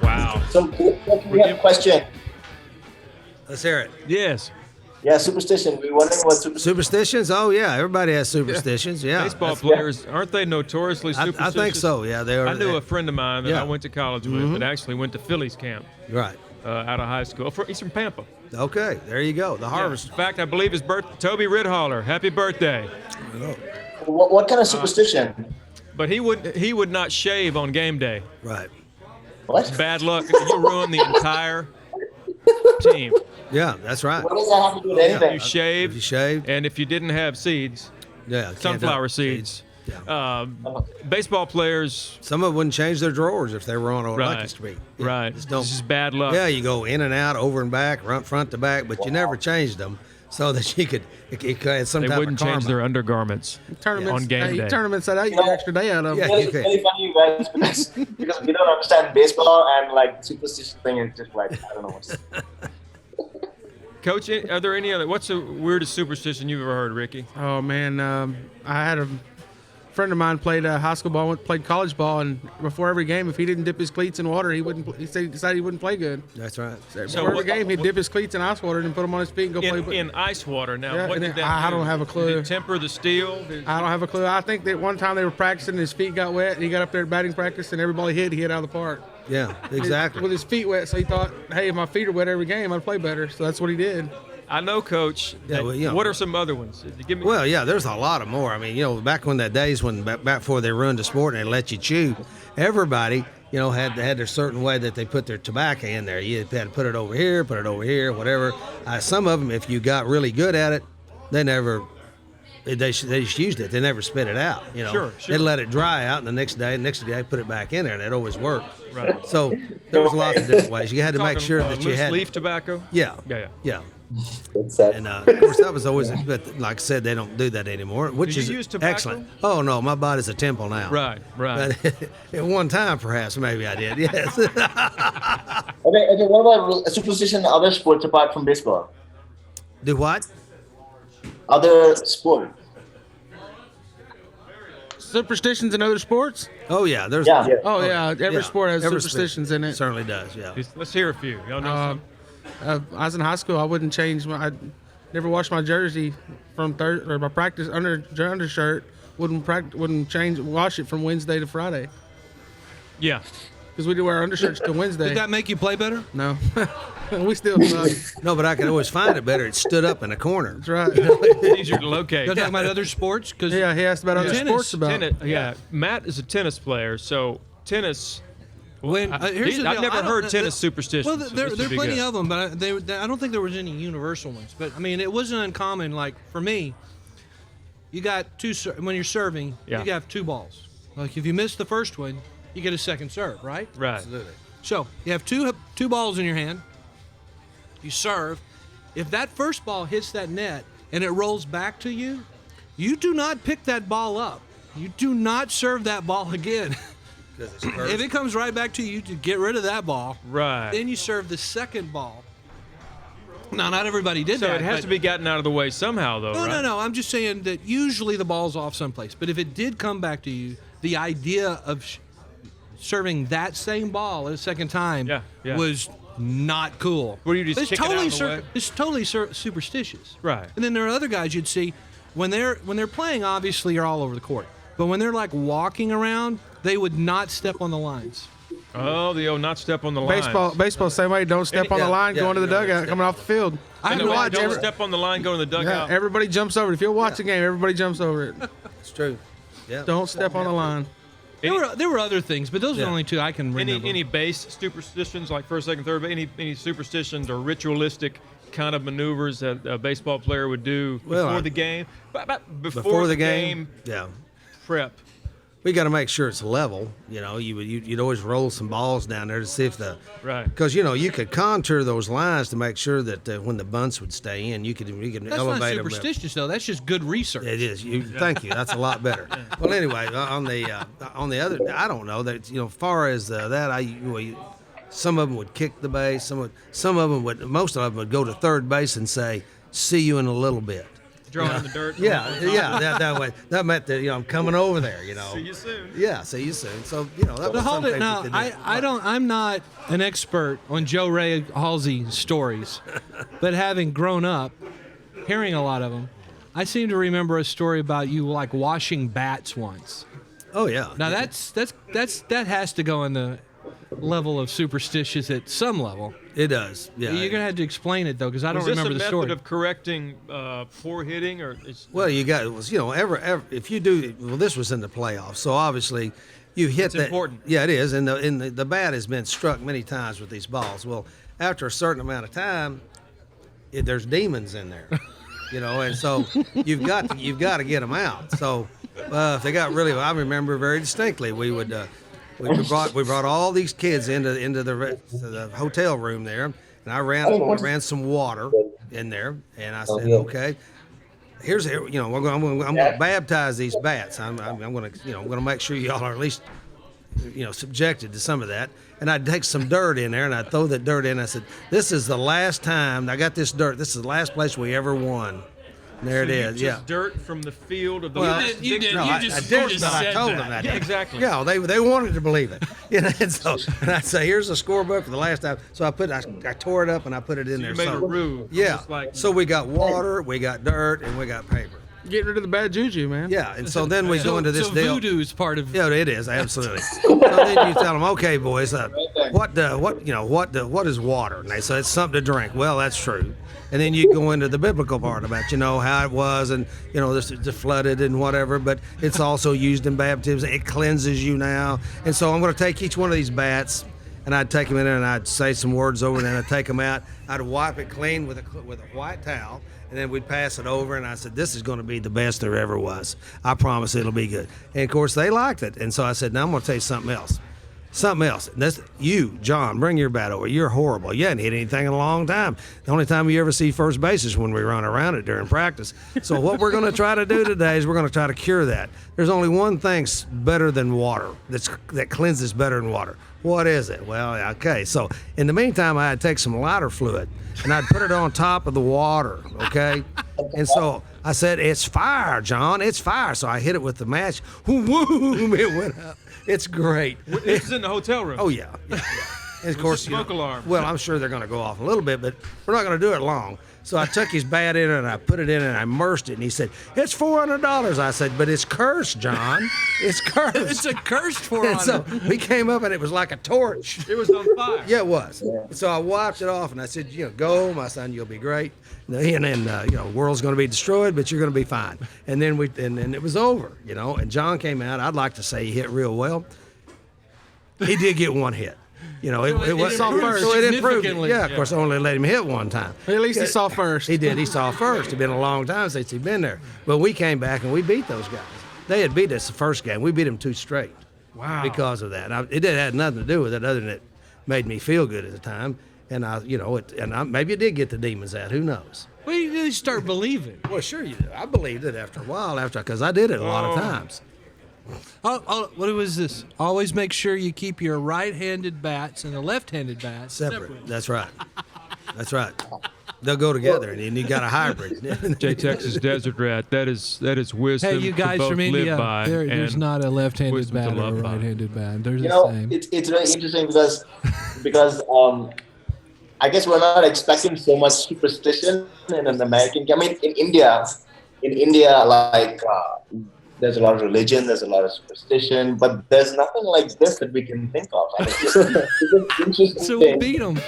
Wow. So we have a question. Let's hear it. Yes. Yeah, superstition. We're wondering what Superstitions? Oh, yeah. Everybody has superstitions. Yeah. Baseball players, aren't they notoriously I superstitious? think so. Yeah, they are. I knew a friend of mine that Yeah. I went to college with that actually went to Phillies camp Right. out of high school. He's from Pampa. Okay. There you go. The harvest. In fact, I believe his birthday, Toby Ridholler. Happy birthday. what kind of superstition? But he would not shave on game day. Right. What? Bad luck. You ruin the entire team. Yeah, that's right. What does that have to do with anything? You shave. If you shave. And if you didn't have seeds, Yeah. can't sunflower do it. seeds. Yeah. Baseball players. Some of them wouldn't change their drawers if they were on a Right. Lucky Street. Yeah, Right. just This is bad luck. Yeah, you go in and out, over and back, front to back, but you never changed them so that you could had some They type wouldn't of karma. change their undergarments Tournaments on game day. Tournaments that out, you get an extra day out of them. Yeah. It's Okay. really funny, you guys, because we don't understand baseball and like superstition thing is just like I don't know what's. Coach, are there any other? What's the weirdest superstition you've ever heard, Ricky? Oh man, I had a friend of mine played high school ball, played college ball, and before every game, if he didn't dip his cleats in water, he wouldn't. He decided he wouldn't play good. That's right. Before every game, he'd dip his cleats in ice water and put them on his feet and go play. In ice water. Now, Yeah, what and did it- that I do? don't have a clue. Did it temper the steel? I don't have a clue. I think that one time they were practicing, and his feet got wet, and he got up there at batting practice, and everybody he hit out of the park. Yeah, exactly. With his feet wet, so he thought, hey, if my feet are wet every game, I'd play better. So that's what he did. I know, Coach. Yeah, well, you know. What are some other ones? Give me. Well, yeah, there's a lot of more. I mean, back when that days when back before they ruined the sport and they let you chew, everybody, had their certain way that they put their tobacco in there. You had to put it over here, whatever. Some of them, if you got really good at it, they just used it. They never spit it out. Sure. They let it dry out, and the next day, put it back in there, and it always worked. Right. So there was lots of different ways. You had to make Talking, sure that you loose had leaf tobacco. Yeah. Yeah. It's sad. And of course, that was always, but like I said, they don't do that anymore, which Do you is use tobacco? excellent. Oh no, my body's a temple now. Right. But at one time, perhaps, maybe I did. Yes. Okay. What about superstition in other sports apart from baseball? Do what? Other sport. Superstitions in other sports? Oh yeah, there's. Yeah. Oh yeah, every yeah. sport has Every superstitions sport in it. Certainly does. Yeah. Let's hear a few. Y'all know some? I was in high school. I wouldn't change I never washed my jersey from or my practice undershirt. Wouldn't wash it from Wednesday to Friday Yeah. because we do wear undershirts till Wednesday. Did that make you play better? No, we still suck. No, but I could always find it better. It stood up in a corner. That's right. It's easier to locate. You're talking about other sports? Cause Yeah, he asked about other Tennis. sports about. Tennis, yeah. Matt is a tennis player, so tennis. when, here's the I've deal. never I don't- heard tennis superstitions. Well, so there this are would be plenty good. of them, but I don't think there was any universal ones. But I mean, it wasn't uncommon. Like for me, you got when you're serving, Yeah. you have two balls. Like if you miss the first one, you get a second serve, right? Right. So you have two balls in your hand. You serve. If that first ball hits that net and it rolls back to you, you do not pick that ball up. You do not serve that ball again. If it comes right back to you, to get rid of that ball, Right. then you serve the second ball. Now, not everybody did So that. it has but- to be gotten out of the way somehow, though, right? No. I'm just saying that usually the ball's off someplace. But if it did come back to you, the idea of serving that same ball a second time Yeah. was not cool. Were you just It's kick it out totally of the way? It's totally superstitious. Right. And then there are other guys you'd see when they're playing. Obviously, you're all over the court. But when they're like walking around, they would not step on the lines. Oh, the old not step on the line. Baseball, same way. Don't step on the line going to the dugout, coming off the field. I And have the way watched don't every, step on the line, go to the dugout. Yeah, everybody jumps over it. If you watch the game, everybody jumps over it. It's true. Yeah. Don't step on the line. there were other things, but those are Yeah. the only two I can remember. Any base superstitions like first, second, third? Any superstitions or ritualistic kind of maneuvers that a baseball player would do before the game? Before the game Yeah. prep. We got to make sure it's level. You'd always roll some balls down there to see if Right. because you could contour those lines to make sure that when the bunts would stay in, you could That's elevate not them. superstitious, though. That's just good research. It is. Thank you. That's a lot better. Well, anyway, on the other, I don't know that far as that some of them would kick the base. Most of them would go to third base and say, "See you in a little bit." drawing in the dirt. That way. That meant that I'm coming over there. See you soon. Yeah, see you soon. So that was hold something it now. I'm not an expert on Joe Ray Halsey stories, but having grown up, hearing a lot of them, I seem to remember a story about you like washing bats once. Oh yeah. Now that has to go in the level of superstitious at some level. It does. Yeah. You're gonna have to explain it though, because I don't remember the story. Is this a method of correcting poor hitting, or? Well, you got it was if you do this was in the playoffs, so obviously you hit that. Important. Yeah, it is, and the bat has been struck many times with these balls. Well, after a certain amount of time, there's demons in there, and so you've got to get them out. So if they got really, I remember very distinctly, we would. We brought all these kids into the hotel room there, and I ran some water in there, and I said, okay, I'm going to baptize these bats. I'm going to make sure y'all are at least subjected to some of that. And I'd take some dirt in there, and I'd throw that dirt in. I said, this is the last time I got this dirt. This is the last place we ever won. And there it is. Just dirt from the field of the. Well, You did. No, You I just did, but I said told that. them that. Yeah, exactly. Yeah, they wanted to believe it. And I'd say, here's the scorebook for the last time. So I tore it up and I put it in there. You made a rube. Yeah. Like, So we got water, we got dirt, and we got paper. Get rid of the bad juju, man. Yeah, and so then we go into this so deal. voodoo is part of. Yeah, it is absolutely. So then you tell them, okay, boys, what is water? And they say it's something to drink. Well, that's true. And then you go into the biblical part about how it was, and this is flooded and whatever. But it's also used in baptism. It cleanses you now. And so I'm going to take each one of these bats, and I'd take them in there, and I'd say some words over, and then I'd take them out. I'd wipe it clean with a white towel. And then we'd pass it over, and I said, this is going to be the best there ever was. I promise it'll be good. And, of course, they liked it. And so I said, now I'm going to tell you something else. Something else. You, John, bring your bat over. You're horrible. You hadn't hit anything in a long time. The only time you ever see first base is when we run around it during practice. So what we're going to try to do today is we're going to try to cure that. There's only one thing better than water, that cleanses better than water. What is it? Well, okay. So in the meantime, I'd take some lighter fluid, and I'd put it on top of the water, okay? And so I said, it's fire, John. It's fire. So I hit it with the match. Boom, it went up. It's great. This is in the hotel room. Oh, yeah. And of course, smoke alarm. Well, I'm sure they're going to go off a little bit, but we're not going to do it long. So I took his bat in and I put it in and I immersed it. And he said, it's $400. I said, but it's cursed, John. It's cursed. It's a cursed And so $400. we came up and it was like a torch. It was on fire. Yeah, it was. So I wiped it off and I said, go, my son, you'll be great. And then, the world's going to be destroyed, but you're going to be fine. And then and it was over, And John came out. I'd like to say he hit real well. He did get one hit. It was saw first. so it improved. Significantly. Yeah, of course, I only let him hit one time. At least he saw first. He did. He saw first. It'd been a long time since he'd been there. But we came back and we beat those guys. They had beat us the first game. We beat them 2 straight. Wow. Because of that. It had nothing to do with it other than it made me feel good at the time. And maybe it did get the demons out. Who knows? Well, you start believing. Well, sure you did. I believed it after a while, because I did it a lot of times. Oh, what was this? Always make sure you keep your right-handed bats and the left-handed bats Separate. That's right. That's right. They'll go together, and you got a hybrid. J Texas Desert Rat. That is wisdom. Hey, you guys to both from India, live by there's and not a left-handed wisdom to bat or a love by. right-handed bat. There's the same. It's very interesting because I guess we're not expecting so much superstition in an American. I mean, in India, like there's a lot of religion, there's a lot of superstition, but there's nothing like this that we can think of. And it's just interesting. So we beat them.